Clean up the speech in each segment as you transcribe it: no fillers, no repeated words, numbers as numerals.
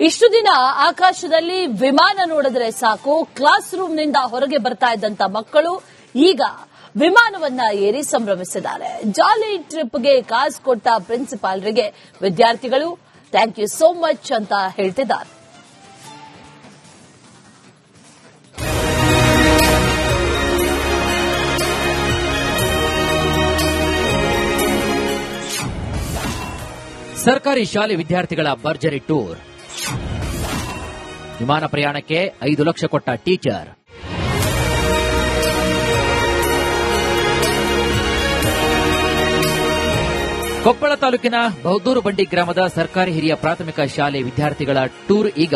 ಇಷ್ಟು ದಿನ ಆಕಾಶದಲ್ಲಿ ವಿಮಾನ ನೋಡಿದ್ರೆ ಸಾಕು, ಕ್ಲಾಸ್ ರೂಮ್ನಿಂದ ಹೊರಗೆ ಬರ್ತಾ ಇದ್ದಂತ ಮಕ್ಕಳು ಈಗ ವಿಮಾನವನ್ನ ಏರಿ ಸಂಭ್ರಮಿಸಿದ್ದಾರೆ. ಜಾಲಿ ಟ್ರಿಪ್ಗೆ ಕಾಸು ಕೊಟ್ಟ ಪ್ರಿನ್ಸಿಪಾಲ್ರಿಗೆ ವಿದ್ಯಾರ್ಥಿಗಳು ಥ್ಯಾಂಕ್ ಯು ಸೋ ಮಚ್ ಅಂತ ಹೇಳ್ತಿದ್ದಾರೆ. ಸರ್ಕಾರಿ ಶಾಲೆ ವಿದ್ಯಾರ್ಥಿಗಳ ಭರ್ಜರಿ ಟೂರ್, ವಿಮಾನ ಪ್ರಯಾಣಕ್ಕೆ 5 ಲಕ್ಷ ಕೊಟ್ಟ ಟೀಚರ್. ಕೊಪ್ಪಳ ತಾಲೂಕಿನ ಬೌದ್ದೂರು ಬಂಡಿ ಗ್ರಾಮದ ಸರ್ಕಾರಿ ಹಿರಿಯ ಪ್ರಾಥಮಿಕ ಶಾಲೆ ವಿದ್ಯಾರ್ಥಿಗಳ ಟೂರ್ ಈಗ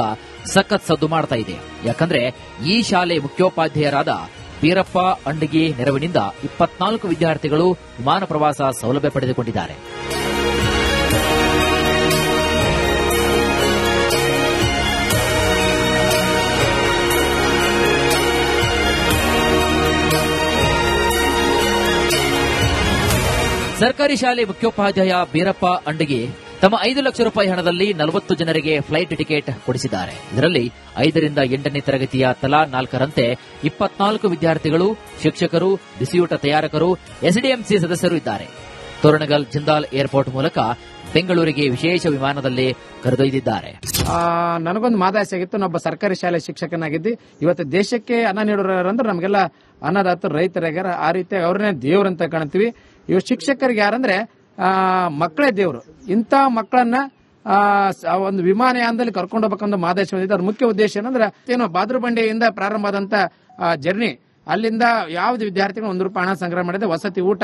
ಸಖತ್ ಸದ್ದು ಮಾಡ್ತಾ ಇದೆ. ಯಾಕಂದ್ರೆ ಈ ಶಾಲೆ ಮುಖ್ಯೋಪಾಧ್ಯಾಯರಾದ ಬೀರಪ್ಪ ಅಂಡಗಿ ನೆರವಿನಿಂದ 24 ವಿದ್ಯಾರ್ಥಿಗಳು ವಿಮಾನ ಪ್ರವಾಸ ಸೌಲಭ್ಯ ಪಡೆದುಕೊಂಡಿದ್ದಾರೆ. ಸರ್ಕಾರಿ ಶಾಲೆ ಮುಖ್ಯೋಪಾಧ್ಯಾಯ ಬೀರಪ್ಪ ಅಂಡಗಿ ತಮ್ಮ 5 ಲಕ್ಷ ರೂಪಾಯಿ ಹಣದಲ್ಲಿ 40 ಜನರಿಗೆ ಫ್ಲೈಟ್ ಟಿಕೆಟ್ ಕೊಡಿಸಿದ್ದಾರೆ. ಇದರಲ್ಲಿ 5 ರಿಂದ 8ನೇ ತರಗತಿಯ ತಲಾ 4ರಂತೆ 24 ವಿದ್ಯಾರ್ಥಿಗಳು, ಶಿಕ್ಷಕರು, ಬಿಸಿಯೂಟ ತಯಾರಕರು, ಎಸ್ಡಿಎಂಸಿ ಸದಸ್ಯರು ಇದ್ದಾರೆ. ತೋರಣಗಲ್ ಜಿಂದಾಲ್ ಏರ್ಪೋರ್ಟ್ ಮೂಲಕ ಬೆಂಗಳೂರಿಗೆ ವಿಶೇಷ ವಿಮಾನದಲ್ಲಿ ಕರೆದೊಯ್ದಿದ್ದಾರೆ. ನನಗೊಂದು ಮಾದಾಸೆ ಆಗಿತ್ತು. ನಾನೊಬ್ಬ ಸರ್ಕಾರಿ ಶಾಲೆ ಶಿಕ್ಷಕನಾಗಿದ್ದು ಇವತ್ತು ದೇಶಕ್ಕೆ ಅನ್ನ ನೀಡೋರಂದ್ರೆ ನಮಗೆಲ್ಲ ಅನ್ನದಾತ ರೈತರಿಗಾರ ಆ ರೀತಿ ಅವ್ರನ್ನೇ ದೇವ್ರಂತ ಕಾಣ್ತೀವಿ. ಇವ್ ಶಿಕ್ಷಕರಿಗೆ ಯಾರಂದ್ರೆ ಮಕ್ಕಳೇ ದೇವರು. ಇಂಥ ಮಕ್ಕಳನ್ನ ಒಂದು ವಿಮಾನಯಾನದಲ್ಲಿ ಕರ್ಕೊಂಡು ಹೋಗ್ಬೇಕಂತ ಮಾದೇಶ ಬಂದಿದ್ದು. ಅವ್ರ ಮುಖ್ಯ ಉದ್ದೇಶ ಏನಂದ್ರೆ ಏನೋ ಬಾದ್ರುಬಂಡಿಯಿಂದ ಪ್ರಾರಂಭ ಆದಂತ ಜರ್ನಿ, ಅಲ್ಲಿಂದ ಯಾವ್ದು ವಿದ್ಯಾರ್ಥಿಗಳು 1 ರೂಪಾಯಿ ಹಣ ಸಂಗ್ರಹ ಮಾಡಿದೆ, ವಸತಿ, ಊಟ,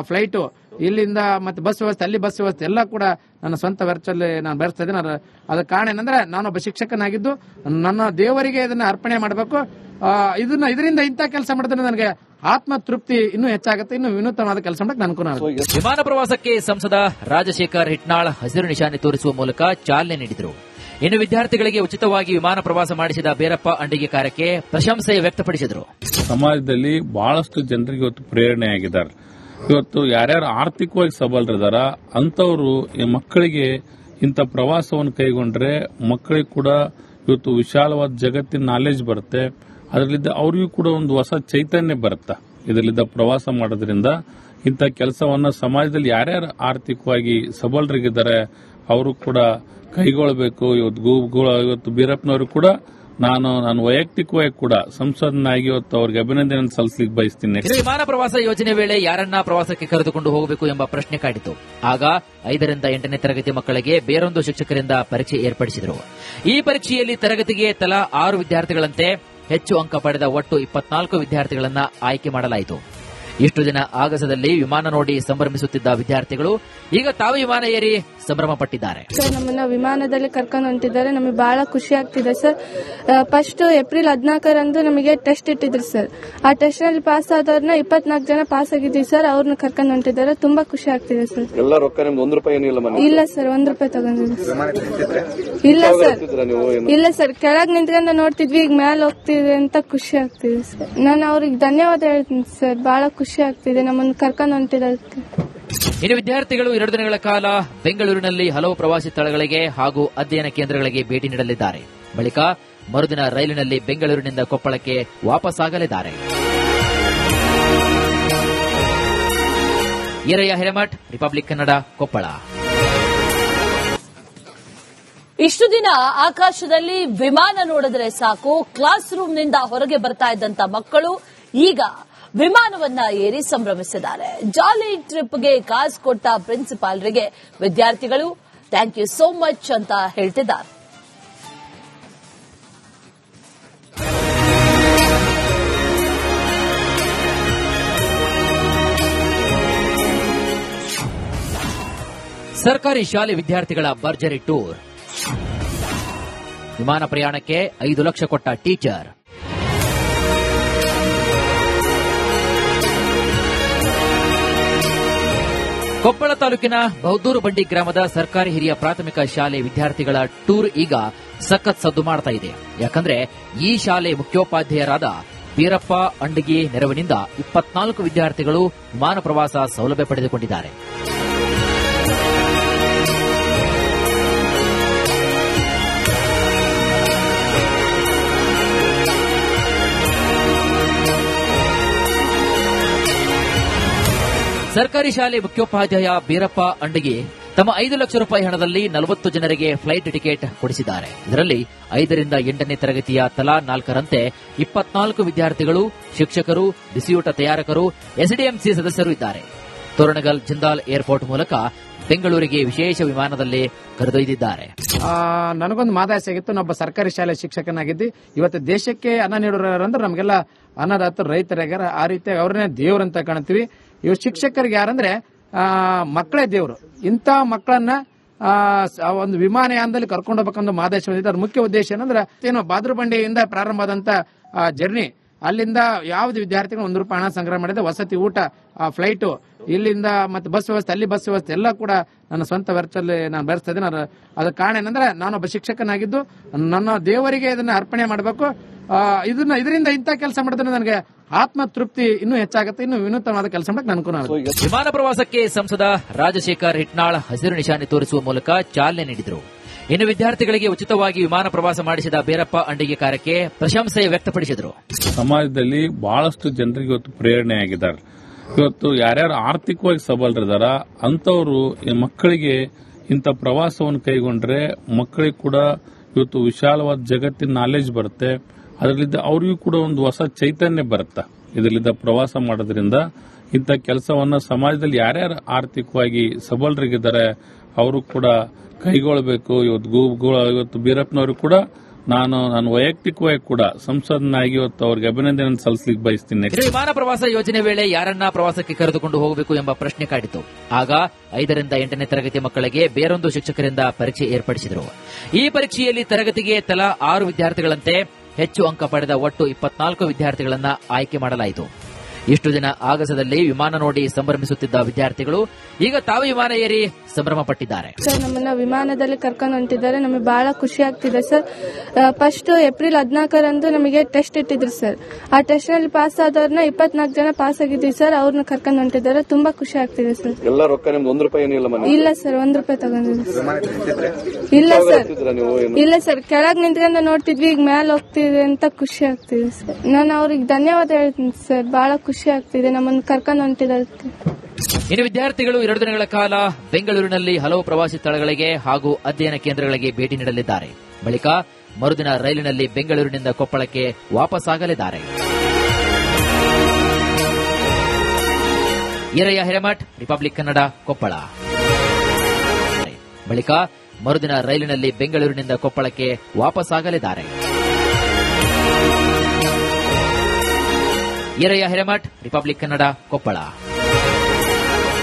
ಫ್ಲೈಟು, ಇಲ್ಲಿಂದ ಮತ್ತೆ ಬಸ್ ವ್ಯವಸ್ಥೆ, ಅಲ್ಲಿ ಬಸ್ ವ್ಯವಸ್ಥೆ ಎಲ್ಲ ಕೂಡ ನನ್ನ ಸ್ವಂತ ವೆಚ್ಚದಲ್ಲಿ ನಾನು ಭರಿಸ್ತಾ ಇದ್ದೀನಿ. ಅದಕ್ಕೆ ಕಾರಣ ಏನಂದ್ರೆ ನಾನೊಬ್ಬ ಶಿಕ್ಷಕನಾಗಿದ್ದು ನನ್ನ ದೇವರಿಗೆ ಇದನ್ನ ಅರ್ಪಣೆ ಮಾಡಬೇಕು. ಇದರಿಂದ ಇಂಥ ಕೆಲಸ ಮಾಡಿದ್ರೆ ನನಗೆ ಆತ್ಮ ತೃಪ್ತಿ ಇನ್ನೂ ಹೆಚ್ಚಾಗುತ್ತೆ, ಇನ್ನು ವಿನೂತನವಾದ ಕೆಲಸ ಮಾಡಕ್ಕೆ ಅನುಕೂಲ ಆಗುತ್ತೆ. ವಿಮಾನ ಪ್ರವಾಸಕ್ಕೆ ಸಂಸದ ರಾಜಶೇಖರ್ ಹಿಟ್ನಾಳ್ ಹಸಿರು ನಿಶಾನೆ ತೋರಿಸುವ ಮೂಲಕ ಚಾಲನೆ ನೀಡಿದರು. ಇನ್ನು ವಿದ್ಯಾರ್ಥಿಗಳಿಗೆ ಉಚಿತವಾಗಿ ವಿಮಾನ ಪ್ರವಾಸ ಮಾಡಿಸಿದ ಬೀರಪ್ಪ ಅಂಡಿಗೆ ಕಾರ್ಯಕ್ಕೆ ಪ್ರಶಂಸೆ ವ್ಯಕ್ತಪಡಿಸಿದರು. ಸಮಾಜದಲ್ಲಿ ಬಹಳಷ್ಟು ಜನರಿಗೆ ಇವತ್ತು ಪ್ರೇರಣೆಯಾಗಿದ್ದಾರೆ. ಇವತ್ತು ಯಾರ್ಯಾರು ಆರ್ಥಿಕವಾಗಿ ಸಬಲರಿದಾರ ಅಂತವರು ಮಕ್ಕಳಿಗೆ ಇಂಥ ಪ್ರವಾಸವನ್ನು ಕೈಗೊಂಡ್ರೆ ಮಕ್ಕಳಿಗೆ ಕೂಡ ಇವತ್ತು ವಿಶಾಲವಾದ ಜಗತ್ತಿನ ನಾಲೆಜ್ ಬರುತ್ತೆ. ಅದರಲ್ಲಿದ್ದ ಅವ್ರಿಗೂ ಕೂಡ ಒಂದು ಹೊಸ ಚೈತನ್ಯ ಬರುತ್ತೆ. ಇದರಿಂದ ಪ್ರವಾಸ ಮಾಡೋದ್ರಿಂದ ಇಂಥ ಕೆಲಸವನ್ನ ಸಮಾಜದಲ್ಲಿ ಯಾರ್ಯಾರು ಆರ್ಥಿಕವಾಗಿ ಸಬಲರಿಗಿದ್ದಾರೆ ಅವರು ಕೂಡ ಕೈಗೊಳ್ಳಬೇಕು. ಇವತ್ತು ಬೀರಪ್ಪನವರು ಕೂಡ ನಾನು ವೈಯಕ್ತಿಕವಾಗಿ ಕೂಡ ಸಂಸದನಾಗಿ ಇವತ್ತು ಅವರಿಗೆ ಅಭಿನಂದನೆ ಸಲ್ಲಿಸಲಿಕ್ಕೆ ಬಯಸ್ತೀನಿ. ವಿಮಾನ ಪ್ರವಾಸ ಯೋಜನೆ ವೇಳೆ ಯಾರನ್ನ ಪ್ರವಾಸಕ್ಕೆ ಕರೆದುಕೊಂಡು ಹೋಗಬೇಕು ಎಂಬ ಪ್ರಶ್ನೆ ಕಾಡಿತು. ಆಗ 5 ರಿಂದ 8ನೇ ತರಗತಿ ಮಕ್ಕಳಿಗೆ ಬೇರೊಂದು ಶಿಕ್ಷಕರಿಂದ ಪರೀಕ್ಷೆ ಏರ್ಪಡಿಸಿದರು. ಈ ಪರೀಕ್ಷೆಯಲ್ಲಿ ತರಗತಿಗೆ ತಲಾ 6 ವಿದ್ಯಾರ್ಥಿಗಳಂತೆ ಹೆಚ್ಚು ಅಂಕ ಪಡೆದ ಒಟ್ಟು 24 ವಿದ್ಯಾರ್ಥಿಗಳನ್ನ ಆಯ್ಕೆ ಮಾಡಲಾಯಿತು. ಇಷ್ಟು ದಿನ ಆಗಸದಲ್ಲಿ ವಿಮಾನ ನೋಡಿ ಸಂಭ್ರಮಿಸುತ್ತಿದ್ದ ವಿದ್ಯಾರ್ಥಿಗಳು ಈಗ ತಾವು ವಿಮಾನ ಏರಿ ಸಂಭ್ರಮ ಪಟ್ಟಿದ್ದಾರೆ. ಸರ್, ನಮ್ಮನ್ನ ವಿಮಾನದಲ್ಲಿ ಕರ್ಕೊಂಡು ಹೊಂಟಿದ್ದಾರೆ. ನಮಗೆ ಬಹಳ ಖುಷಿ ಆಗ್ತಿದೆ ಸರ್. ಫಸ್ಟ್ ಏಪ್ರಿಲ್ 14ರಂದು ನಮಗೆ ಟೆಸ್ಟ್ ಇಟ್ಟಿದ್ರು ಸರ್. ಆ ಟೆಸ್ಟ್ ನಲ್ಲಿ ಪಾಸ್ ಆದವ್ರನ್ನ 24 ಜನ ಪಾಸ್ ಆಗಿದ್ದೀವಿ ಸರ್. ಅವ್ರನ್ನ ಕರ್ಕೊಂಡು ಹೊಂಟಿದ್ದಾರೆ. ತುಂಬಾ ಖುಷಿ ಆಗ್ತಿದೆ ಸರ್. ಎಲ್ಲ ರೊಕ್ಕ ನಿಮ್ದು 1 ರೂಪಾಯಿ ಇಲ್ಲ ಸರ್, 1 ರೂಪಾಯಿ ತಗೊಂಡಿಲ್ಲ. ಇಲ್ಲ ಸರ್, ಕೆಳಗ್ ನಿಂತ್ಕೊಂಡು ನೋಡ್ತಿದ್ವಿ, ಈಗ ಮೇಲೆ ಹೋಗ್ತಿದೆ ಅಂತ ಖುಷಿ ಆಗ್ತಿದೆ ಸರ್. ನಾನು ಅವ್ರಿಗೆ ಧನ್ಯವಾದ ಹೇಳ್ತೀನಿ ಸರ್. ಬಹಳ ಖುಷಿ ಆಗ್ತಿದೆ ನಮ್ಮನ್ನು ಕರ್ಕೊಂಡು ಹೊಂಟಿದ್ದಕ್ಕೆ. ಇನ್ನು ವಿದ್ಯಾರ್ಥಿಗಳು 2 ದಿನಗಳ ಕಾಲ ಬೆಂಗಳೂರಿನಲ್ಲಿ ಹಲವು ಪ್ರವಾಸಿ ಸ್ಥಳಗಳಿಗೆ ಹಾಗೂ ಅಧ್ಯಯನ ಕೇಂದ್ರಗಳಿಗೆ ಭೇಟಿ ನೀಡಲಿದ್ದಾರೆ. ಬಳಿಕ ಮರುದಿನ ರೈಲಿನಲ್ಲಿ ಬೆಂಗಳೂರಿನಿಂದ ಕೊಪ್ಪಳಕ್ಕೆ ವಾಪಸ್ಸಾಗಲಿದ್ದಾರೆ. ಈರಯ್ಯ ಹಿರೇಮಠ್, ರಿಪಬ್ಲಿಕ್ ಕನ್ನಡ, ಕೊಪ್ಪಳ. ಇಷ್ಟು ದಿನ ಆಕಾಶದಲ್ಲಿ ವಿಮಾನ ನೋಡಿದ್ರೆ ಸಾಕು, ಕ್ಲಾಸ್ ರೂಮ್ನಿಂದ ಹೊರಗೆ ಬರ್ತಾ ಇದ್ದಂತ ಮಕ್ಕಳು ಈಗ ವಿಮಾನವನ್ನ ಏರಿ ಸಂಭ್ರಮಿಸಿದ್ದಾರೆ. ಜಾಲಿ ಟ್ರಿಪ್ಗೆ ಕಾಸು ಕೊಟ್ಟ ಪ್ರಿನ್ಸಿಪಾಲ್ರಿಗೆ ವಿದ್ಯಾರ್ಥಿಗಳು ಥ್ಯಾಂಕ್ ಯು ಸೋ ಮಚ್ ಅಂತ ಹೇಳ್ತಿದ್ದಾರೆ. ಸರ್ಕಾರಿ ಶಾಲೆ ವಿದ್ಯಾರ್ಥಿಗಳ ಭರ್ಜರಿ ಟೂರ್, ವಿಮಾನ ಪ್ರಯಾಣಕ್ಕೆ 5 ಲಕ್ಷ ಕೊಟ್ಟ ಟೀಚರ್. ಕೊಪ್ಪಳ ತಾಲೂಕಿನ ಬೌದ್ದೂರು ಬಂಡಿ ಗ್ರಾಮದ ಸರ್ಕಾರಿ ಹಿರಿಯ ಪ್ರಾಥಮಿಕ ಶಾಲೆ ವಿದ್ಯಾರ್ಥಿಗಳ ಟೂರ್ ಈಗ ಸಖತ್ ಸದ್ದು ಮಾಡ್ತಾ ಇದೆ. ಯಾಕಂದ್ರೆ ಈ ಶಾಲೆ ಮುಖ್ಯೋಪಾಧ್ಯಾಯರಾದ ಬೀರಪ್ಪ ಅಂಡಗಿ ನೆರವಿನಿಂದ 24 ವಿದ್ಯಾರ್ಥಿಗಳು ವಿಮಾನ ಪ್ರವಾಸ ಸೌಲಭ್ಯ ಪಡೆದುಕೊಂಡಿದ್ದಾರೆ. ಸರ್ಕಾರಿ ಶಾಲೆ ಮುಖ್ಯೋಪಾಧ್ಯಾಯ ಬೀರಪ್ಪ ಅಂಡಗಿ ತಮ್ಮ 5 ಲಕ್ಷ ರೂಪಾಯಿ ಹಣದಲ್ಲಿ 40 ಜನರಿಗೆ ಫ್ಲೈಟ್ ಟಿಕೆಟ್ ಕೊಡಿಸಿದ್ದಾರೆ. ಇದರಲ್ಲಿ 5 ರಿಂದ 8ನೇ ತರಗತಿಯ ತಲಾ 4ರಂತೆ 24 ವಿದ್ಯಾರ್ಥಿಗಳು, ಶಿಕ್ಷಕರು, ಬಿಸಿಯೂಟ ತಯಾರಕರು, ಎಸ್ಡಿಎಂಸಿ ಸದಸ್ಯರು ಇದ್ದಾರೆ. ತೋರಣಗಲ್ ಜಿಂದಾಲ್ ಏರ್ಪೋರ್ಟ್ ಮೂಲಕ ಬೆಂಗಳೂರಿಗೆ ವಿಶೇಷ ವಿಮಾನದಲ್ಲಿ ಕರೆದೊಯ್ದಿದ್ದಾರೆ. ನನಗೊಂದು ಮಾದಾಸ ಆಗಿತ್ತು. ನಾನೊಬ್ಬ ಸರ್ಕಾರಿ ಶಾಲೆ ಶಿಕ್ಷಕನಾಗಿದ್ದಿ. ಇವತ್ತು ದೇಶಕ್ಕೆ ಅನ್ನ ನೀಡೋರಂದ್ರೆ ನಮಗೆಲ್ಲ ಅನ್ನದಾತರು ರೈತರಾಗ್ಯಾರ. ಆ ರೀತಿಯಾಗಿ ಅವ್ರನ್ನೇ ದೇವ್ರಂತ ಕಾಣ್ತೀವಿ. ಇವ್ ಶಿಕ್ಷಕರಿಗೆ ಯಾರಂದ್ರೆ ಮಕ್ಕಳೇ ದೇವರು. ಇಂಥ ಮಕ್ಕಳನ್ನ ಒಂದು ವಿಮಾನಯಾನದಲ್ಲಿ ಕರ್ಕೊಂಡು ಹೋಗ್ಬೇಕಂದು ಮಾದೇಶ ಬಂದಿದೆ. ಅದ್ರ ಮುಖ್ಯ ಉದ್ದೇಶ ಏನಂದ್ರೆ ಏನು ಬಾದ್ರಬಂಡಿಯಿಂದ ಪ್ರಾರಂಭ ಆದಂತ ಜರ್ನಿ, ಅಲ್ಲಿಂದ ಯಾವ್ದು ವಿದ್ಯಾರ್ಥಿಗಳು ₹1 ಹಣ ಸಂಗ್ರಹ ಮಾಡಿದೆ, ವಸತಿ, ಊಟ, ಫ್ಲೈಟ್, ಇಲ್ಲಿಂದ ಮತ್ತೆ ಬಸ್ ವ್ಯವಸ್ಥೆ, ಅಲ್ಲಿ ಬಸ್ ವ್ಯವಸ್ಥೆ ಎಲ್ಲ ಕೂಡ ನನ್ನ ಸ್ವಂತ ವೆಚ್ಚದಲ್ಲಿ ನಾನು ಭರಿಸ್ತಾ ಇದ್ದೀನಿ. ಅದ ಕಾರಣ ಏನಂದ್ರೆ ನಾನೊಬ್ಬ ಶಿಕ್ಷಕನಾಗಿದ್ದು ನನ್ನ ದೇವರಿಗೆ ಇದನ್ನ ಅರ್ಪಣೆ ಮಾಡಬೇಕು. ಇದರಿಂದ ಇಂಥ ಕೆಲಸ ಮಾಡಿದ್ರೆ ನನಗೆ ಆತ್ಮ ತೃಪ್ತಿ ಇನ್ನೂ ಹೆಚ್ಚಾಗುತ್ತೆ. ಇನ್ನು ವಿನೂತನವಾದ ಕೆಲಸ ಮಾಡಕ್ಕೆ ಅನುಕೂಲ ಆಗುತ್ತೆ. ವಿಮಾನ ಪ್ರವಾಸಕ್ಕೆ ಸಂಸದ ರಾಜಶೇಖರ್ ಹಿಟ್ನಾಳ್ ಹಸಿರು ನಿಶಾನೆ ತೋರಿಸುವ ಮೂಲಕ ಚಾಲನೆ ನೀಡಿದರು. ಇನ್ನು ವಿದ್ಯಾರ್ಥಿಗಳಿಗೆ ಉಚಿತವಾಗಿ ವಿಮಾನ ಪ್ರವಾಸ ಮಾಡಿಸಿದ ಬೀರಪ್ಪ ಅಂಡಿಗೆ ಕಾರ್ಯಕ್ಕೆ ಪ್ರಶಂಸೆ ವ್ಯಕ್ತಪಡಿಸಿದರು. ಸಮಾಜದಲ್ಲಿ ಬಹಳಷ್ಟು ಜನರಿಗೆ ಇವತ್ತು ಪ್ರೇರಣೆಯಾಗಿದ್ದಾರೆ. ಇವತ್ತು ಯಾರ್ಯಾರು ಆರ್ಥಿಕವಾಗಿ ಸಬಲರಿದಾರ ಅಂತವರು ಮಕ್ಕಳಿಗೆ ಇಂಥ ಪ್ರವಾಸವನ್ನು ಕೈಗೊಂಡ್ರೆ ಮಕ್ಕಳಿಗೆ ಕೂಡ ಇವತ್ತು ವಿಶಾಲವಾದ ಜಗತ್ತಿನ ನಾಲೆಜ್ ಬರುತ್ತೆ. ಅದರಿಂದ ಅವ್ರಿಗೂ ಕೂಡ ಒಂದು ಹೊಸ ಚೈತನ್ಯ ಬರುತ್ತೆ. ಇದರಿಂದ ಪ್ರವಾಸ ಮಾಡೋದ್ರಿಂದ ಇಂಥ ಕೆಲಸವನ್ನ ಸಮಾಜದಲ್ಲಿ ಯಾರ್ಯಾರು ಆರ್ಥಿಕವಾಗಿ ಸಬಲರಿಗಿದ್ದಾರೆ ಅವರು ಕೂಡ ಕೈಗೊಳ್ಳಬೇಕು. ಇವತ್ತು ಬೀರಪ್ಪನವರು ಕೂಡ ನಾನು ವೈಯಕ್ತಿಕವಾಗಿ ಕೂಡ ಸಂಸದನಾಗಿ ಇವತ್ತು ಅವರಿಗೆ ಅಭಿನಂದನೆ ಸಲ್ಲಿಸಲಿಕ್ಕೆ ಬಯಸ್ತೀನಿ. ವಿಮಾನ ಪ್ರವಾಸ ಯೋಜನೆ ವೇಳೆ ಯಾರನ್ನ ಪ್ರವಾಸಕ್ಕೆ ಕರೆದುಕೊಂಡು ಹೋಗಬೇಕು ಎಂಬ ಪ್ರಶ್ನೆ ಕಾಡಿತು. ಆಗ 5 ರಿಂದ 8ನೇ ತರಗತಿ ಮಕ್ಕಳಿಗೆ ಬೇರೊಂದು ಶಿಕ್ಷಕರಿಂದ ಪರೀಕ್ಷೆ ಏರ್ಪಡಿಸಿದರು. ಈ ಪರೀಕ್ಷೆಯಲ್ಲಿ ತರಗತಿಗೆ ತಲಾ 6 ವಿದ್ಯಾರ್ಥಿಗಳಂತೆ ಹೆಚ್ಚು ಅಂಕ ಪಡೆದ ಒಟ್ಟು 24 ವಿದ್ಯಾರ್ಥಿಗಳನ್ನ ಆಯ್ಕೆ ಮಾಡಲಾಯಿತು. ಇಷ್ಟು ದಿನ ಆಗಸದಲ್ಲಿ ವಿಮಾನ ನೋಡಿ ಸಂಭ್ರಮಿಸುತ್ತಿದ್ದ ವಿದ್ಯಾರ್ಥಿಗಳು ಈಗ ತಾವು ವಿಮಾನ ಏರಿ ಸಂಭ್ರಮ ಪಟ್ಟಿದ್ದಾರೆ. ಸರ್, ನಮ್ಮನ್ನ ವಿಮಾನದಲ್ಲಿ ಕರ್ಕೊಂಡು ಹೊಂಟಿದ್ದಾರೆ. ನಮಗೆ ಬಹಳ ಖುಷಿ ಆಗ್ತಿದೆ ಸರ್. ಫಸ್ಟ್ ಏಪ್ರಿಲ್ 14ರಂದು ನಮಗೆ ಟೆಸ್ಟ್ ಇಟ್ಟಿದ್ರು ಸರ್. ಆ ಟೆಸ್ಟ್ ನಲ್ಲಿ ಪಾಸ್ ಆದವ್ರನ್ನ 24 ಜನ ಪಾಸ್ ಆಗಿದ್ವಿ ಸರ್. ಅವ್ರನ್ನ ಕರ್ಕೊಂಡು ಹೊಂಟಿದ್ದಾರೆ. ತುಂಬಾ ಖುಷಿ ಆಗ್ತಿದೆ ಸರ್. ಎಲ್ಲ ರೊಕ್ಕ ನಿಮ್ದು ₹1 ಇಲ್ಲ ಸರ್, ₹1 ತಗೊಂಡಿದ್ವಿ. ಇಲ್ಲ ಸರ್, ಇಲ್ಲ ಸರ್, ಕೆಳಗ್ ನಿಂತ್ಕೊಂಡು ನೋಡ್ತಿದ್ವಿ. ಈಗ ಮೇಲೆ ಹೋಗ್ತಿದೆ ಅಂತ ಖುಷಿ ಆಗ್ತಿದೆ ಸರ್. ನಾನು ಅವ್ರಿಗೆ ಧನ್ಯವಾದ ಹೇಳ್ತೀನಿ ಸರ್. ಬಹಳ ಖುಷಿ ಆಗ್ತಿದೆ ನಮ್ಮನ್ನು ಕರ್ಕೊಂಡು ಹೊಂಟಿದ್ದಾರೆ. ಇನ್ನು ವಿದ್ಯಾರ್ಥಿಗಳು 2 ದಿನಗಳ ಕಾಲ ಬೆಂಗಳೂರಿನಲ್ಲಿ ಹಲವು ಪ್ರವಾಸಿ ಸ್ಥಳಗಳಿಗೆ ಹಾಗೂ ಅಧ್ಯಯನ ಕೇಂದ್ರಗಳಿಗೆ ಭೇಟಿ ನೀಡಲಿದ್ದಾರೆ. ಬಳಿಕ ಮರುದಿನ ರೈಲಿನಲ್ಲಿ ಬೆಂಗಳೂರಿನಿಂದ ಕೊಪ್ಪಳಕ್ಕೆ ವಾಪಸ್ಸಾಗಲಿದ್ದಾರೆ. ಈರಯ್ಯ ಹಿರೇಮಠ್, ರಿಪಬ್ಲಿಕ್ ಕನ್ನಡ, ಕೊಪ್ಪಳ. ಬಳಿಕ ಮರುದಿನ ರೈಲಿನಲ್ಲಿ ಬೆಂಗಳೂರಿನಿಂದ ಕೊಪ್ಪಳಕ್ಕೆ ವಾಪಸ್ಸಾಗಲಿದ್ದಾರೆ. ಈರಯ್ಯ ಹಿರೇಮಠ್, ರಿಪಬ್ಲಿಕ್ ಕನ್ನಡ, ಕೊಪ್ಪಳ.